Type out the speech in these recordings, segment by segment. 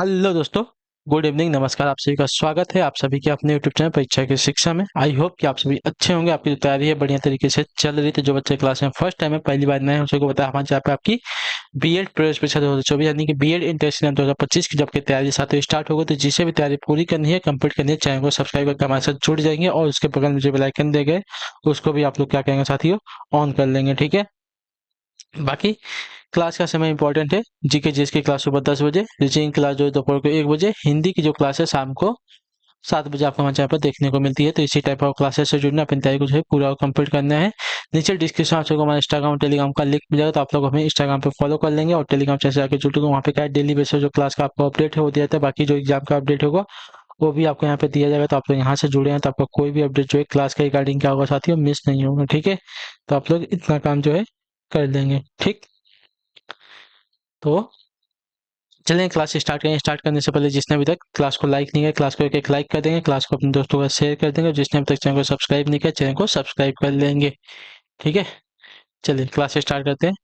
Hello दोस्तों, good evening, नमस्कार। आप सभी का स्वागत है आप सभी के अपने यूट्यूब चैनल परीक्षा की शिक्षा में। आई होप कि आप सभी अच्छे होंगे। आपकी जो तैयारी है बढ़िया तरीके से चल रही थी। जो बच्चे क्लास में फर्स्ट टाइम है, पहली बार नए हैं, उन सबको बताया हमारे यहाँ पे आपकी बीएड प्रवेश परीक्षा 2024 यानी कि बीएड इंटर 2025 की जब की तैयारी साथ ही स्टार्ट होगी। तो जिसे भी तैयारी पूरी करनी है, कंप्लीट करनी है, चैनल को सब्सक्राइब करके हमारे साथ जुड़ जाएंगे और उसके बगल में जो बेल आइकन दे गए उसको भी आप लोग क्या कहेंगे साथियों, ऑन कर लेंगे। ठीक है। बाकी क्लास का समय इंपॉर्टेंट है। जीके जीएस की क्लास सुबह 10 बजे, रीजनिंग क्लास जो है दोपहर को 1 बजे, हिंदी की जो क्लास है शाम को 7 बजे आपको हमारे चैनल पर देखने को मिलती है। तो इसी टाइप ऑफ क्लासेस से जुड़ना, अपनी तैयारी को जो है पूरा कंप्लीट करना है। नीचे डिस्क्रिप्शन आप सबको हमारे इंस्टाग्राम टेलीग्राम का लिंक मिल जाएगा, तो आप लोग हमें इंस्टाग्राम पे फॉलो कर लेंगे और टेलीग्राम चैनल से आके जुड़ेंगे। वहाँ पे क्या है, डेली बेसिस जो क्लास का आपको अपडेट है वो दिया जाता है। बाकी जो एग्जाम का अपडेट होगा वो भी आपको यहाँ पे दिया जाएगा। तो आप लोग यहाँ से जुड़े हैं तो आपका कोई भी अपडेट जो है क्लास के रिगार्डिंग क्या होगा साथियों, मिस नहीं होगा। ठीक है। तो आप लोग इतना काम जो है कर लेंगे। ठीक। तो चलिए क्लास स्टार्ट करें। स्टार्ट करने से पहले जिसने अभी तक क्लास को लाइक नहीं किया, क्लास को एक लाइक कर देंगे, क्लास को अपने दोस्तों को शेयर कर देंगे। जिसने अभी तक चैनल को सब्सक्राइब नहीं किया, चैनल को सब्सक्राइब कर लेंगे। ठीक है। चलिए क्लास स्टार्ट करते हैं।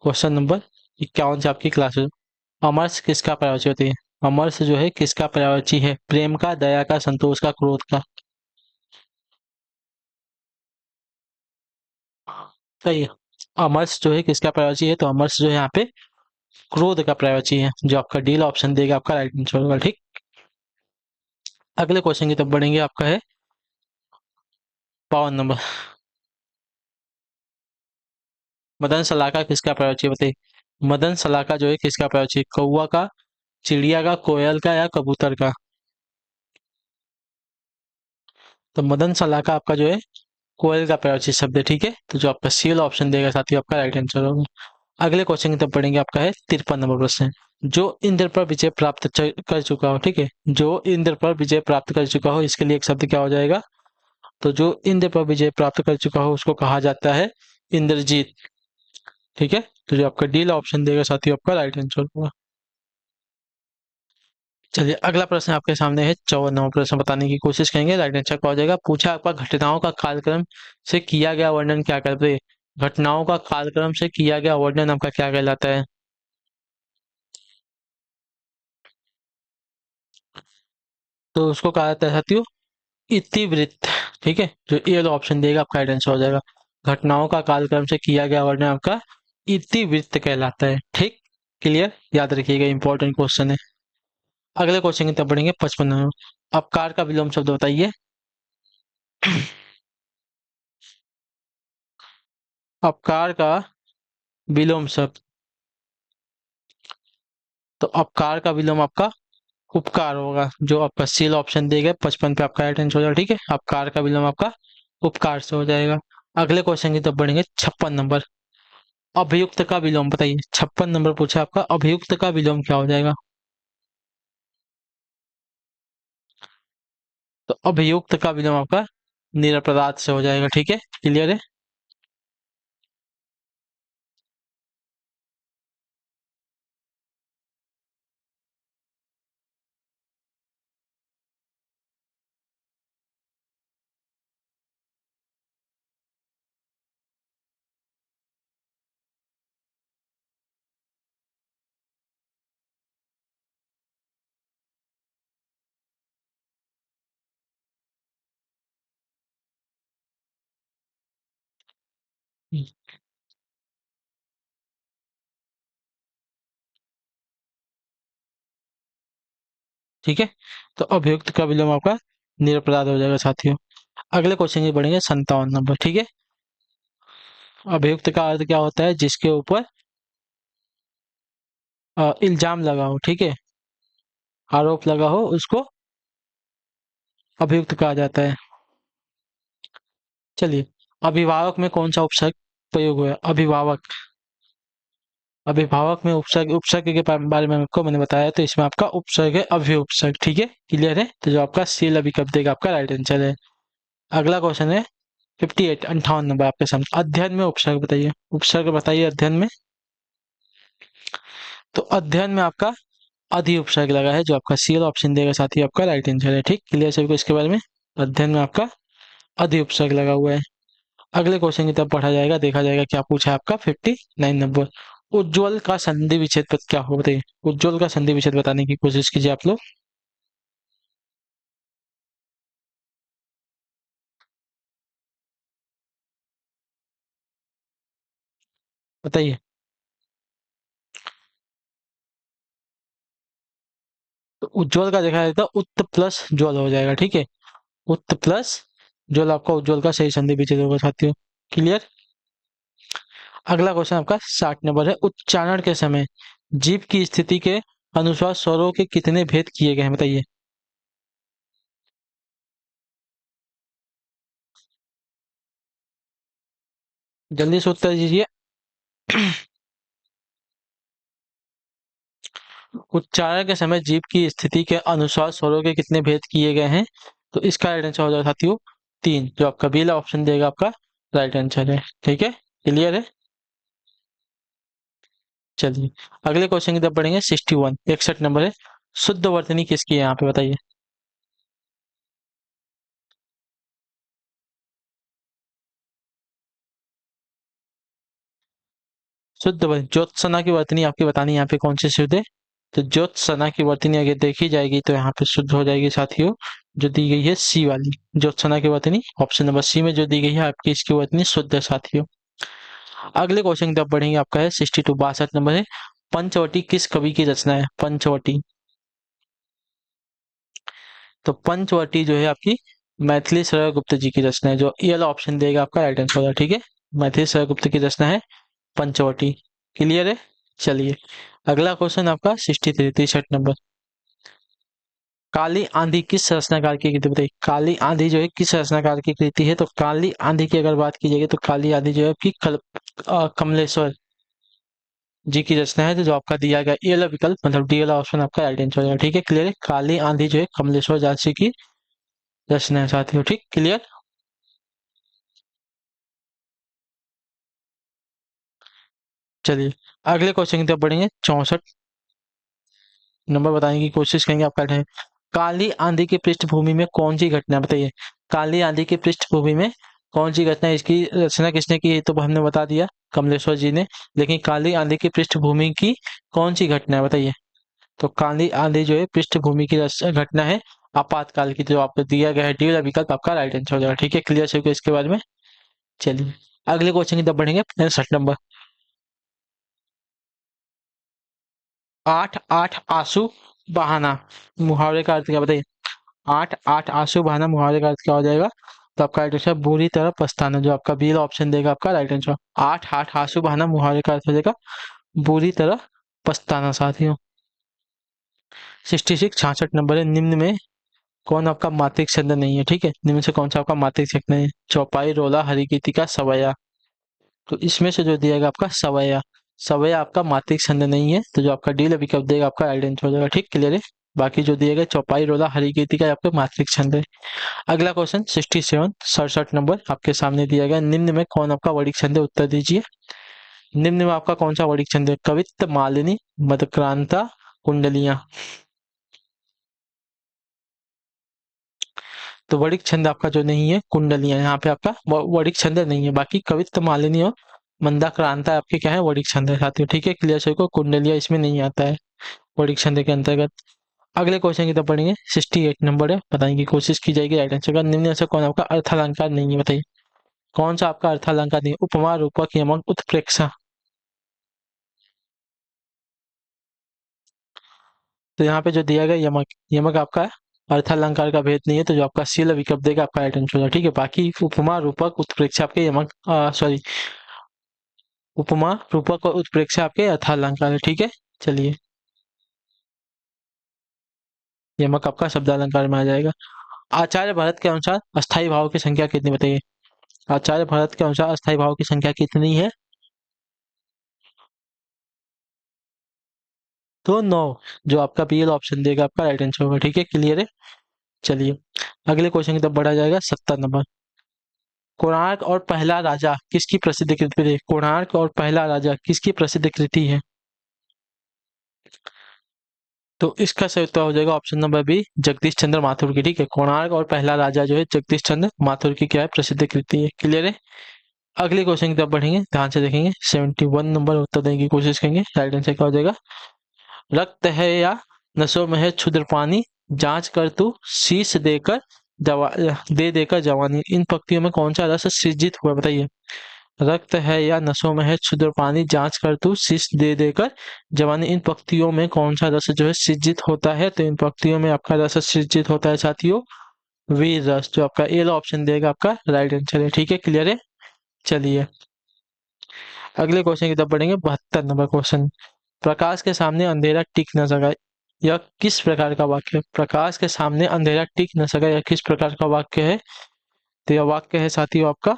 क्वेश्चन नंबर 51 से आपकी क्लास है। अमरस किसका पर्यायवाची होती है? अमरस जो है किसका पर्यायवाची है? प्रेम का, दया का, संतोष का, क्रोध का? सही है। अमरस जो है किसका पर्यायवाची है? तो अमरस जो है यहाँ पे क्रोध का पर्यायवाची है। जो आपका डील ऑप्शन देगा आपका राइट आंसर होगा। ठीक। अगले क्वेश्चन की तरफ बढ़ेंगे। आपका है 52 नंबर। मदन सलाहका किसका पर्यायवाची है? बताइए। मदन सलाहका जो है किसका पर्यायवाची है? कौवा का, चिड़िया का, कोयल का या कबूतर का? तो मदन सलाहका आपका जो है कोयल का पर्यायवाची शब्द है। ठीक है। तो जो आपका सी वाला ऑप्शन देगा साथ ही आपका राइट आंसर होगा। अगले क्वेश्चन की तरफ पढ़ेंगे। आपका है 53 नंबर प्रश्न। जो इंद्र पर विजय प्राप्त कर चुका हो। ठीक है। जो इंद्र पर विजय प्राप्त कर चुका हो, इसके लिए एक शब्द क्या हो जाएगा? तो जो इंद्र पर विजय प्राप्त कर चुका हो उसको कहा जाता है इंद्रजीत। ठीक है। तो जो आपका डी ऑप्शन देगा साथ ही आपका राइट आंसर होगा। चलिए अगला प्रश्न आपके सामने है। 54 नंबर प्रश्न बताने की कोशिश करेंगे। राइट आंसर क्या हो जाएगा? पूछा आपका घटनाओं का कालक्रम से किया गया वर्णन क्या करते? घटनाओं का कालक्रम से किया गया वर्णन आपका क्या कहलाता है? तो उसको कहा जाता है साथियों इतिवृत्त। ठीक है। जो ये वाला ऑप्शन देगा आपका राइट आंसर हो जाएगा। घटनाओं का कालक्रम से किया गया वर्णन आपका इतिवृत्त कहलाता है। ठीक। क्लियर, याद रखिएगा, इंपॉर्टेंट क्वेश्चन है। अगले क्वेश्चन की तरफ बढ़ेंगे। 55 अपकार का विलोम शब्द बताइए। अपकार का विलोम शब्द। तो अपकार का विलोम आपका उपकार होगा। जो आपका सील ऑप्शन देगा 55 पे आपका राइट आंसर हो जाएगा। ठीक है। अपकार का विलोम आपका उपकार से हो जाएगा। अगले क्वेश्चन की तरफ बढ़ेंगे। 56 नंबर अभियुक्त का विलोम बताइए। 56 नंबर पूछा आपका अभियुक्त का विलोम क्या हो जाएगा? तो अभियुक्त का विलोम आपका निरपराध से हो जाएगा। ठीक है। क्लियर है। ठीक है। तो अभियुक्त का विलोम आपका निरपराध हो जाएगा साथियों। अगले क्वेश्चन की बढ़ेंगे। 57 नंबर। ठीक है। अभियुक्त का अर्थ क्या होता है? जिसके ऊपर इल्जाम लगा हो। ठीक है। आरोप लगा हो उसको अभियुक्त कहा जाता है। चलिए अभिभावक में कौन सा उपसर्ग प्रयोग हुआ है? अभिभावक। अभिभावक में उपसर्ग, उपसर्ग के बारे में आपको मैंने बताया। तो इसमें आपका उपसर्ग है अभि उपसर्ग। ठीक है। क्लियर है। तो जो आपका सील अभी कब देगा आपका राइट आंसर है। अगला क्वेश्चन है 58 आपके सामने। अध्ययन में उपसर्ग बताइए। उपसर्ग बताइए अध्ययन में। तो अध्ययन में आपका अधि उपसर्ग लगा है। जो आपका सील ऑप्शन देगा साथ ही आपका राइट आंसर है। ठीक। क्लियर सभी को इसके बारे में? अध्ययन में आपका अधि उपसर्ग लगा हुआ है। अगले क्वेश्चन की तरफ पढ़ा जाएगा, देखा जाएगा क्या पूछा है आपका। 59 नंबर उज्ज्वल का संधि विच्छेद पद क्या हो, बताइए। उज्ज्वल का संधि विच्छेद बताने की कोशिश कीजिए आप लोग। बताइए। तो उज्ज्वल का देखा जाए तो उत्त प्लस ज्वल हो जाएगा, ठीक है। उत्त प्लस ज्वल आपका उज्ज्वल का सही संधि विच्छेद होगा साथियों। क्लियर। अगला क्वेश्चन आपका 60 नंबर है। उच्चारण के समय जीभ की स्थिति के अनुसार स्वरों के कितने भेद किए गए हैं, बताइए। जल्दी से उत्तर दीजिए। उच्चारण के समय जीभ की स्थिति के अनुसार स्वरों के कितने भेद किए गए हैं? तो इसका राइट आंसर हो जाएगा साथियों 3, जो आपका बी वाला ऑप्शन देगा आपका राइट आंसर है। ठीक है, क्लियर है। चलिए अगले क्वेश्चन की तरफ बढ़ेंगे। 61 61 नंबर है। शुद्ध वर्तनी किसकी है यहाँ पे, बताइए। शुद्ध वर्तनी ज्योत्सना की वर्तनी आपकी बतानी है यहाँ पे कौन सी शुद्ध है। तो ज्योत्सना की वर्तनी अगर देखी जाएगी तो यहाँ पे शुद्ध हो जाएगी साथियों, जो दी गई है सी वाली। ज्योत्सना की वर्तनी ऑप्शन नंबर सी में जो दी गई है आपकी, इसकी वर्तनी शुद्ध है साथियों। अगले क्वेश्चन की तरफ बढ़ेंगे। आपका है 62 62 नंबर है। पंचवटी किस कवि की रचना है, पंचवटी। तो पंचवटी जो है आपकी मैथिली शरय गुप्त जी की रचना है, जो ये वाला ऑप्शन देगा आपका राइट आंसर होगा। ठीक है, मैथिली शरय गुप्त की रचना है पंचवटी। क्लियर है। चलिए अगला क्वेश्चन आपका 63 63 नंबर। काली आंधी किस रचनाकार की कृति, बताइए। काली आंधी जो है किस रचनाकार की कृति है। तो काली आंधी की अगर बात की जाएगी तो काली आंधी जो है आपकी कमलेश्वर जी की रचना है। तो जो आपका दिया गया ये वाला विकल्प मतलब डी वाला ऑप्शन आपका राइट आंसर हो जाएगा। ठीक है, क्लियर है। काली आंधी जो है कमलेश्वर जाची की रचना है साथियों। ठीक, क्लियर। चलिए अगले क्वेश्चन की तरफ बढ़ेंगे। 64 नंबर बताने की कोशिश करेंगे आपका है। काली आंधी की पृष्ठभूमि में कौन सी घटना है, बताइए। काली आंधी की पृष्ठभूमि में कौन सी घटना है, इसकी रचना किसने की है, तो हमने बता दिया कमलेश्वर जी ने। लेकिन काली आंधी की पृष्ठभूमि की कौन सी घटना है, बताइए। तो काली आंधी जो है पृष्ठभूमि की घटना है आपातकाल की, जो आपको दिया गया है डी वाला विकल्प आपका राइट आंसर हो जाएगा। ठीक है, क्लियर है इसके बारे में। चलिए अगले क्वेश्चन की तरफ बढ़ेंगे। 65 नंबर। आठ आठ आंसू बहाना मुहावरे का अर्थ क्या, बताइए। आठ आठ आंसू बहाना मुहावरे का अर्थ क्या हो जाएगा। तो आपका राइट आंसर बुरी तरह पछताना, जो आपका बी ऑप्शन देगा आपका राइट आंसर। आठ आठ आंसू बहाना मुहावरे का अर्थ हो जाएगा बुरी तरह पछताना साथियों। 66 66 नंबर है। निम्न में कौन आपका मात्रिक छंद नहीं है, ठीक है। निम्न से कौन सा आपका मात्रिक छंद नहीं है। चौपाई, रोला, हरिकीति का सवैया। तो इसमें से जो दिएगा आपका सवैया, सवैया आपका मात्रिक छंद नहीं है। तो जो आपका डी विकल्प देगा आपका राइट आंसर हो जाएगा। ठीक, क्लियर है। बाकी जो दिएगा चौपाई, रोला, हरिकीति का आपका मात्रिक छंद है। अगला क्वेश्चन 67 67 नंबर आपके सामने दिया गया। निम्न में कौन आपका वर्णिक छंद है, उत्तर दीजिए। निम्न में आपका कौन सा वर्णिक छंद है। कवित्त, मालिनी, मधुक्रांता, कुंडलियां। तो वर्णिक छंद आपका जो नहीं है कुंडलियां, यहाँ पे आपका वर्णिक छंद नहीं है। बाकी कवित्त, मालिनी और मंदाक्रांता आपके क्या है वर्णिक छंद है साथियों। ठीक है, क्लियर सभी को। कुंडलिया इसमें नहीं आता है वर्णिक छंद के अंतर्गत। अगले क्वेश्चन की तरफ पढ़ेंगे। 68 नंबर है, बताने की कोशिश की जाएगी राइट आंसर का। निम्न में से कौन आपका अर्थालंकार नहीं है, बताइए। कौन सा आपका अर्थालंकार नहीं है। उपमा, रूपक, यमक, उत्प्रेक्षा। तो यहाँ पे जो दिया गया यमक, यमक आपका अर्थालंकार का भेद नहीं है। तो जो आपका सी विकल्प देगा आपका राइट आंसर होगा। ठीक है, बाकी उपमा, रूपक, उत्प्रेक्षा आपके यमक सॉरी उपमा, रूपक और उत्प्रेक्षा आपके अर्थालंकार है। ठीक है, चलिए यमक आपका शब्दालंकार में आ जाएगा। आचार्य भरत के अनुसार अस्थाई भाव की संख्या कितनी, बताइए। आचार्य भरत के अनुसार अस्थाई भाव की संख्या कितनी है। तो 9, जो आपका पीएल ऑप्शन देगा आपका राइट आंसर होगा। ठीक है, क्लियर है। चलिए अगले क्वेश्चन की तरफ बढ़ा जाएगा। 70 नंबर। कोणार्क और पहला राजा किसकी प्रसिद्ध कृति है। कोणार्क और पहला राजा किसकी प्रसिद्ध कृति है। तो इसका सही उत्तर हो जाएगा ऑप्शन नंबर बी, जगदीश चंद्र माथुर की। ठीक है, कोणार्क और पहला राजा जो है जगदीश चंद्र माथुर की क्या है प्रसिद्ध कृति है। क्लियर है। अगले क्वेश्चन की तरफ बढ़ेंगे, ध्यान से देखेंगे। 71 नंबर उत्तर देने की कोशिश करेंगे। राइट आंसर क्या हो जाएगा? रक्त है या नसों में है क्षुद्र पानी, जांच कर तू शीश देकर दवा दे देकर जवानी। इन पंक्तियों में कौन सा रस सृजित हुआ, बताइए। रक्त है या नसों में है क्षुद्र पानी, जांच कर तू शीश दे देकर जवानी। इन पंक्तियों में कौन सा रस जो है सृजित होता है? तो इन पंक्तियों में आपका रस सृजित होता है साथियों वीर रस, जो आपका ए ऑप्शन देगा आपका राइट आंसर है। ठीक है, क्लियर है। चलिए अगले क्वेश्चन की तरफ बढ़ेंगे। 72 नंबर क्वेश्चन। प्रकाश के सामने अंधेरा टिक न सका, यह किस प्रकार का वाक्य है? प्रकाश के सामने अंधेरा टिक न सका, यह किस प्रकार का वाक्य है? तो यह वाक्य है साथियों आपका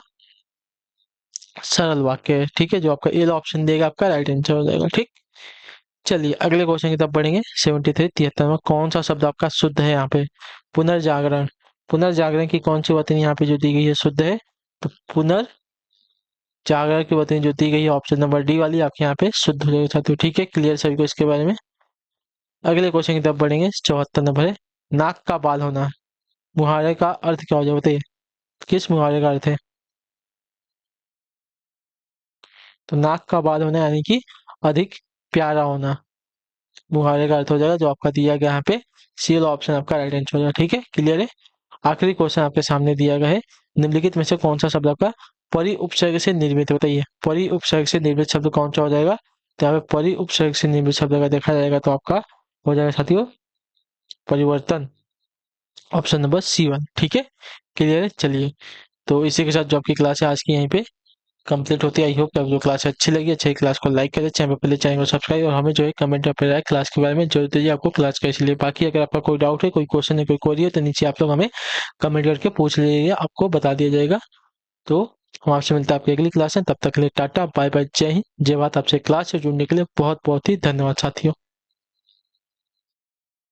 सरल वाक्य है। ठीक है, जो आपका ए ऑप्शन देगा आपका राइट आंसर हो जाएगा। ठीक, चलिए अगले क्वेश्चन की तरफ बढ़ेंगे। 73 73 में कौन सा शब्द आपका शुद्ध है यहाँ पे? पुनर्जागरण। पुनर्जागरण की कौन सी बातें यहाँ पे जो दी गई है शुद्ध है? तो पुनर्जागरण की बातें जो दी गई है ऑप्शन नंबर डी वाली आपके यहाँ पे शुद्ध हो जाएगी साथियों। ठीक है, क्लियर सभी को इसके बारे में। अगले क्वेश्चन की तरफ बढ़ेंगे। 74 नंबर है। नाक का बाल होना, मुहावरे का अर्थ क्या हो जाए, बताइए। किस मुहावरे का अर्थ है? तो नाक का बाल होना यानी कि अधिक प्यारा होना, मुहावरे का अर्थ हो जाएगा, जो आपका दिया गया यहाँ पे सी वाला ऑप्शन आपका राइट आंसर हो जाएगा। ठीक है, क्लियर है। आखिरी क्वेश्चन आपके सामने दिया गया है। निम्नलिखित में से कौन सा शब्द आपका परि उपसर्ग से निर्मित है, बताइए। परि उपसर्ग से निर्मित शब्द कौन सा हो जाएगा? तो यहाँ पे परि उपसर्ग से निर्मित शब्द अगर देखा जाएगा तो आपका हो जाएगा साथियों परिवर्तन, ऑप्शन नंबर C1। ठीक है, क्लियर है। चलिए तो इसी के साथ जो आपकी क्लास है आज की यहीं पे कंप्लीट होती है। आई होप कि आपको जो क्लास अच्छी लगी, अच्छी क्लास को लाइक करें, चैनल पर पहले चैनल को सब्सक्राइब, और हमें जो है कमेंट में राय क्लास के बारे में जरूर दीजिए आपको क्लास कैसी लगी। बाकी अगर आपका कोई डाउट है, कोई क्वेश्चन है, कोई क्वेरी है, तो नीचे आप लोग हमें कमेंट करके पूछ लीजिए, आपको बता दिया जाएगा। तो हम आपसे मिलते हैं आपकी अगली क्लास में, तब तक के लिए टाटा बाय बाय, जय हिंद जय भारत। आपसे क्लास से जुड़ने के लिए बहुत बहुत ही धन्यवाद साथियों।